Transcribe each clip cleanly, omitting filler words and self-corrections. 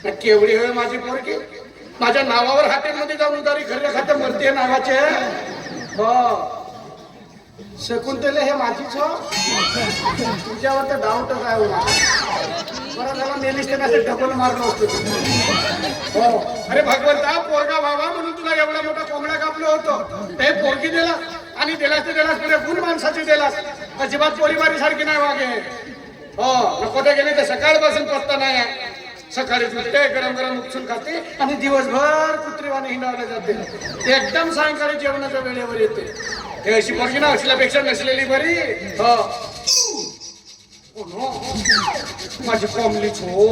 केवढी होय माझी पोरगी, माझ्या नावावर हॉटेलमध्ये जाऊन उधारी खरं खाते मरते नावाचे. हो शकुंतले हे माझीच हो. तुझ्यावर तर डाऊटच आहे हो. बरं झाला मेलीस ते नाही ढकल मारलो असतो. हो अरे भगवंता, पोरगा व्हावा म्हणून तुला एवढा मोठा कोंबडा कापलो होतो, ते पोरगी दिला आणि दिलास ते दिलास पुढे गुण माणसाची दिलास. अजिबात पोरीमारी सारखी नाही वागे. हो नको ते गेले तर सकाळपासून पत्ता नाही आहे. सकाळी उठते गरम गरम उपसून खाते आणि दिवसभर कुत्रीवाने हिंडावले जाते. एकदम सायंकाळी जेवणाच्या वेळेवर येते. हे अशी पोरगी ना असल्यापेक्षा नसलेली बरी. हो माझी कोंबलीच हो.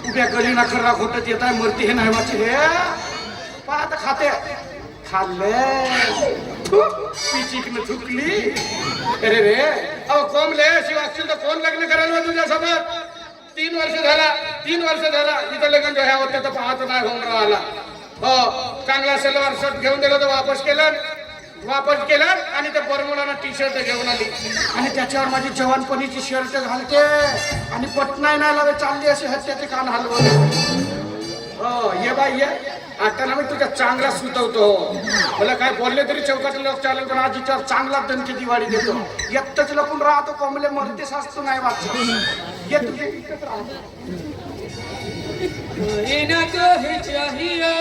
उभ्या गली ना खर्रा खोटत येत आहे मरती हे नाही वाचे. हे आता खाते खाल्ले पिचिकन थुकली. अरे रे अहो कोंबले शिव असतील तर कोण लग्न करायला तुझ्यासोबत. 3 वर्ष झाला 3 वर्ष झाला इथं लग्न जो ह्या होत्या तर पाहत नाही होऊन राहिला. हो चांगला सलवार शर्ट घेऊन दिलं तर वापस केलं आणि त्या बरमुडाना टी शर्ट घेऊन आली आणि त्याच्यावर माझी जवानपणीची शर्ट घालते आणि पटनाय नाही लावे चालली अशी हत्याचे कान हलवले. हो ये बाई ये आता ना मी तुझ्या चांगला सुचवतो. मला काय बोलले तरी चौकातले लोक चालेल पण आज विचार चांगला दणकी दिवाळी देतो. एकटंच लपून राहतो कोंबले मरते साचतो नाही वाचतो. ये तुझे इकडेच राहतो. चाहिए